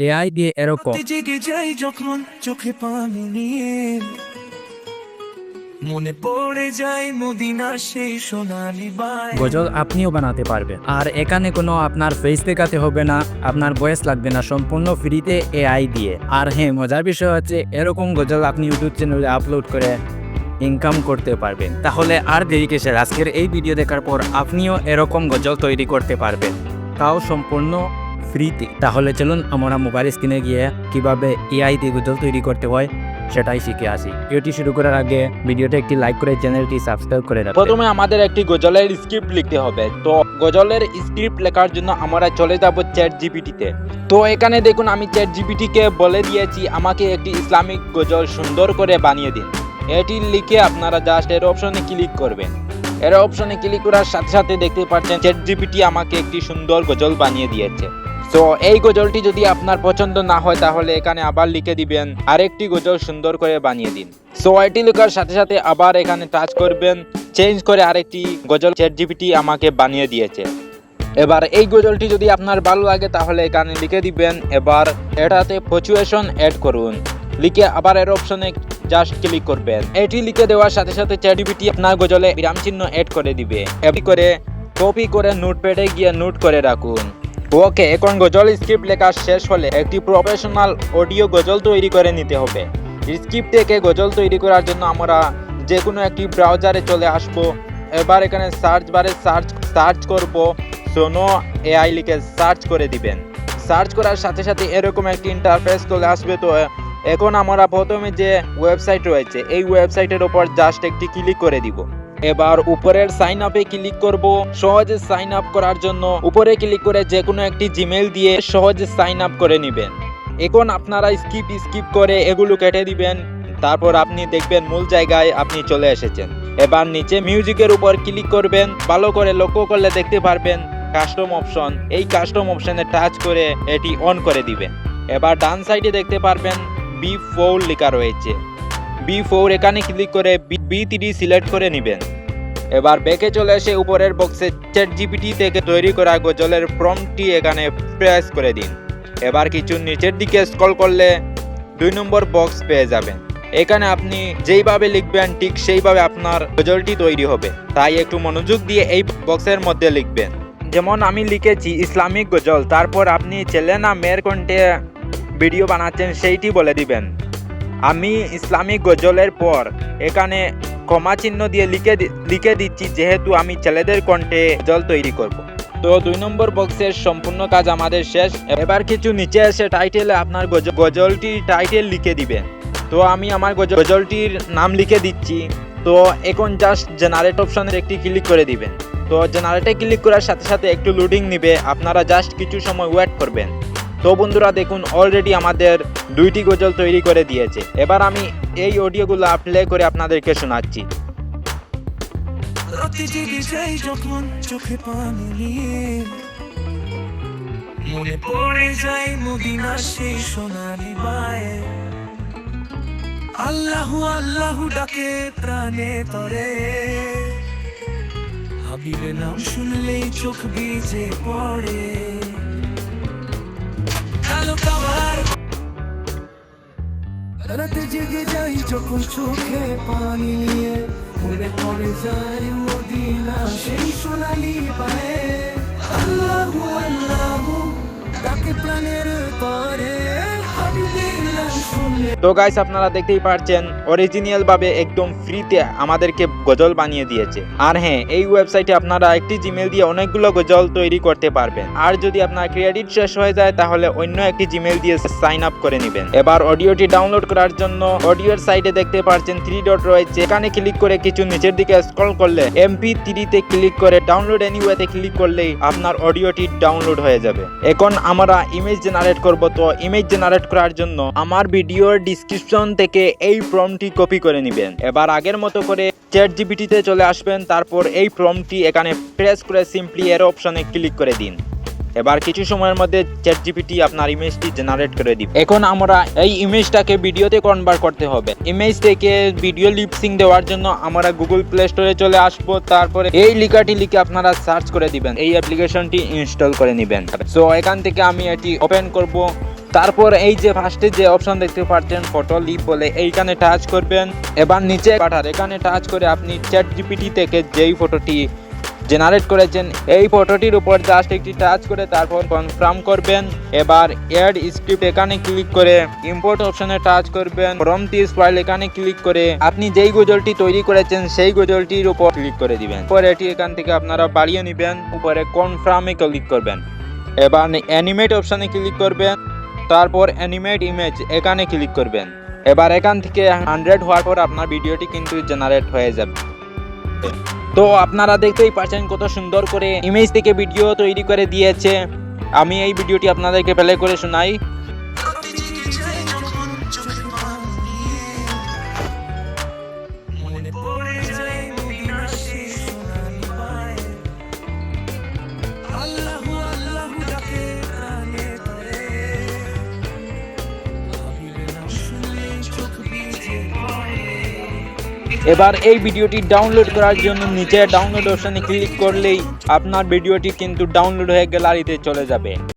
AI দিয়ে এরকম জেগে যাই যখন চোখে পানি নিয়ে মনে পড়ে যায় মদিনার সেই সোনালি বাই। গজল আপনিও বানাতে পারবেন। আর এখানে কোনো আপনার ফেস দেখাতে হবে না, আপনার ভয়েস লাগবে না, সম্পূর্ণ ফ্রিতে এআই দিয়ে। আর হ্যাঁ, মজার বিষয় হচ্ছে এরকম গজল আপনি ইউটিউব চ্যানেলে আপলোড করে ইনকাম করতে পারবেন। তাহলে আর দেরি কিসের, আজকের এই ভিডিও দেখার পর আপনিও এরকম গজল তৈরি করতে পারবেন, তাও সম্পূর্ণ ফ্রিতে। তাহলে চলুন আমরা মোবাইল স্ক্রিনে গিয়ে কিভাবে এআই দিয়ে গজল তৈরি করতে হয় সেটাই শিখে আসি। ভিডিওটি শুরু করার আগে ভিডিওটা একটি লাইক করে চ্যানেলটি সাবস্ক্রাইব করে রাখবেন। প্রথমে আমাদের একটি গজলের স্ক্রিপ্ট লিখতে হবে। তো গজলের স্ক্রিপ্ট লেখার জন্য আমরা চলে যাব চ্যাট জিপিটিতে। তো এখানে দেখুন আমি চ্যাট জিপিটিকে বলে দিয়েছি আমাকে একটি ইসলামিক গজল সুন্দর করে বানিয়ে দিন। এটি লিখে আপনারা জাস্ট এর অপশনে ক্লিক করবেন। এর অপশনে ক্লিক করার সাথে সাথে দেখতে পাচ্ছেন চ্যাট জিপিটি আমাকে একটি সুন্দর গজল বানিয়ে দিয়েছে। তো এই গজলটি যদি আপনার পছন্দ না হয় তাহলে এখানে আবার লিখে দিবেন আরেকটি গজল সুন্দর করে বানিয়ে দিন। সো এটি লেখার সাথে সাথে আবার এখানে টাচ করবেন, চেঞ্জ করে আরেকটি গজল চ্যাট জিপিটি আমাকে বানিয়ে দিয়েছে। এবার এই গজলটি যদি আপনার ভালো লাগে তাহলে এখানে লিখে দিবেন। এবার এটাতে পাঞ্চুয়েশন অ্যাড করুন, লিখে আবার এর অপশনে জাস্ট ক্লিক করবেন। এটি লিখে দেওয়ার সাথে সাথে চ্যাট জিপিটি আপনার গজলে বিরাম চিহ্ন অ্যাড করে দিবে। এটি করে কপি করে নোটপ্যাডে গিয়ে নোট করে রাখুন। ওকে, এখন গজল স্ক্রিপ্ট লেখা শেষ হলে একটি প্রফেশনাল অডিও গজল তৈরি করে নিতে হবে। স্ক্রিপ্ট থেকে গজল তৈরি করার জন্য আমরা যে কোনো একটি ব্রাউজারে চলে আসব। এবার এখানে সার্চ বারে সার্চ করব সোনো এআই লিখে সার্চ করে দিবেন। সার্চ করার সাথে সাথে এরকম একটি ইন্টারফেস চলে আসবে। তো এখন আমরা প্রথমে যে ওয়েবসাইট রয়েছে এই ওয়েবসাইটের উপর জাস্ট একটি ক্লিক করে দিব। এবার উপরের সাইন আপে ক্লিক করব। সহজে সাইন আপ করার জন্য উপরে ক্লিক করে যে কোনো একটি জিমেইল দিয়ে সহজে সাইন আপ করে নেবেন। এখন আপনারা স্কিপ করে এগুলো কেটে দিবেন। তারপর আপনি দেখবেন মূল জায়গায় আপনি চলে এসেছেন। এবার নিচে মিউজিকের উপর ক্লিক করবেন। ভালো করে লক্ষ্য করলে দেখতে পারবেন কাস্টম অপশন, এই কাস্টম অপশনে টাচ করে এটি অন করে দিবেন। এবার ডান সাইডে দেখতে পারবেন B4 লেখা রয়েছে। B4 এখানে ক্লিক করে B3 সিলেক্ট করে নেবেন। এবার ব্যাকে চলে এসে উপরের বক্সে চ্যাট জিপিটি থেকে তৈরি করা গজলের প্রম্পটটি এখানে প্রেস করে দিন। এবার কিছু নিচের দিকে স্ক্রল করলে 2 নম্বর বক্স পেয়ে যাবেন। এখানে আপনি যেইভাবে লিখবেন ঠিক সেইভাবে আপনার গজলটি তৈরি হবে, তাই একটু মনোযোগ দিয়ে এই বক্সের মধ্যে লিখবেন। যেমন আমি লিখেছি ইসলামিক গজল, তারপর আপনি ছেলে না মেয়ের কণ্ঠে ভিডিও বানাচ্ছেন সেইটি বলে দিবেন। আমি ইসলামিক গজলের পর এখানে কমা চিহ্ন দিয়ে লিখে দিচ্ছি যেহেতু আমি ছেলেদের কণ্ঠে গজল তৈরি করব। তো 2 নম্বর বক্সের সম্পূর্ণ কাজ আমাদের শেষ। এবার কিছু নিচে এসে টাইটেলে আপনার গজলটির টাইটেল লিখে দিবেন। তো আমি আমার গজলটির নাম লিখে দিচ্ছি। তো এখন জাস্ট জেনারেট অপশনের একটি ক্লিক করে দিবেন। তো জেনারেটে ক্লিক করার সাথে সাথে একটু লোডিং নিবে, আপনারা জাস্ট কিছু সময় ওয়েট করবেন। তো বন্ধুরা দেখুন অলরেডি আমাদের 2টি গজল তৈরি করে দিয়েছে। এবার আমি এই অডিওগুলো প্লে করে আপনাদেরকে শোনাচ্ছি। রাতে জেগে যাই যখন চোখে পানি নিয়ে মনে পড়ে যায় মদিনার সেই সোনালি বাই। আল্লাহু আল্লাহু ডাকে প্রাণে তরে, হাবিবের নাম শুনলেই চোখ ভিজে পড়ে। কালো কাবার রাতে জেগে যাই যখন চোখে পানি নিয়ে মনে পড়ে যায় মদিনা সেই সোনালি পায়ে। আল্লাহু আল্লাহু ডাকে প্রাণের তরে, হাবিবের নাম শুনলে। তো গাইস আপনারা দেখতেই পাচ্ছেন অরিজিনাল ভাবে একদম ফ্রিতে আমাদেরকে গজল বানিয়ে দিয়েছে। আর হ্যাঁ, এই ওয়েবসাইটে আপনারা একটি জিমেইল দিয়ে অনেকগুলো গজল তৈরি করতে পারবেন। আর যদি আপনার ক্রেডিট শেষ হয়ে যায় তাহলে অন্য একটি জিমেইল দিয়ে সাইন আপ করে নেবেন। এবার অডিওটি ডাউনলোড করার জন্য অডিওর সাইডে দেখতে পাচ্ছেন 3 ডট রয়েছে, এখানে ক্লিক করে কিছু নিচের দিকে স্ক্রল করলে MP3 তে ক্লিক করে ডাউনলোড এনিওয়েতে ক্লিক করলেই আপনার অডিওটি ডাউনলোড হয়ে যাবে। এখন আমরা ইমেজ জেনারেট করব। তো ইমেজ জেনারেট করার জন্য আমার ভিডিওর ডিসক্রিপশন থেকে এই প্রম্পটটি কপি করে নেবেন। এবার আগের মতো করে চ্যাট জিপিটিতে চলে আসবেন। তারপর এই প্রম্পটটি এখানে প্রেস করে সিম্পলি এর অপশনে ক্লিক করে দিন। এবার কিছু সময়ের মধ্যে চ্যাট জিপিটি আপনার ইমেজটি জেনারেট করে দিবে। এখন আমরা এই ইমেজটাকে ভিডিওতে কনভার্ট করতে হবে। ইমেজ থেকে ভিডিও লিপসিং দেওয়ার জন্য আমরা গুগল প্লে স্টোরে চলে আসবো। তারপরে এই লেখাটি লিখে আপনারা সার্চ করে দিবেন, এই অ্যাপ্লিকেশনটি ইনস্টল করে নেবেন। সো এখান থেকে আমি এটি ওপেন করব। তারপর এই যে ফার্স্টে যে অপশন দেখতে পাচ্ছেন ফটো লিপ বলে, এইখানে টাচ করবেন। এবার নিচে পাঠার এখানে টাচ করে আপনি চ্যাট জিপিটি থেকে যেই ফটোটি জেনারেট করেছেন এই ফটোটির উপর জাস্ট একটি টাচ করে তারপর কনফার্ম করবেন। এবার অ্যাড স্ক্রিপ্ট এখানে ক্লিক করে ইম্পোর্ট অপশনে টাচ করবেন। ফ্রম দিস ফাইল এখানে ক্লিক করে আপনি যেই গজলটি তৈরি করেছেন সেই গজলটির উপর ক্লিক করে দিবেন। পরে এটি এখান থেকে আপনারা বাড়িয়ে নেবেন, উপরে কনফার্মে ক্লিক করবেন। এবার অ্যানিমেট অপশনে ক্লিক করবেন, তারপর অ্যানিমেট ইমেজ এখানে ক্লিক করবেন। এবার এখান থেকে 100 হওয়ার পর আপনার ভিডিওটি কিন্তু জেনারেট হয়ে যাবে। তো আপনারা দেখতেই পাচ্ছেন কত সুন্দর করে ইমেজ থেকে ভিডিও তৈরি করে দিয়েছে। আমি এই ভিডিওটি আপনাদেরকে প্লে করে শোনাই। রাতে জেগে যায় যখন চোখের পানি, মনে পড়ে যায় মদিনার সেই সোনালি পায়ে। আল্লাহু আল্লাহু ডাকে কানে ধরে, ভাবিলে না শুনলে চোখ ভিজে পড়ে। এবার এই ভিডিওটি ডাউনলোড করার জন্য নিচে ডাউনলোড অপশনে ক্লিক করলেই আপনার ভিডিওটি কিন্তু ডাউনলোড হয়ে গ্যালারিতে চলে যাবে।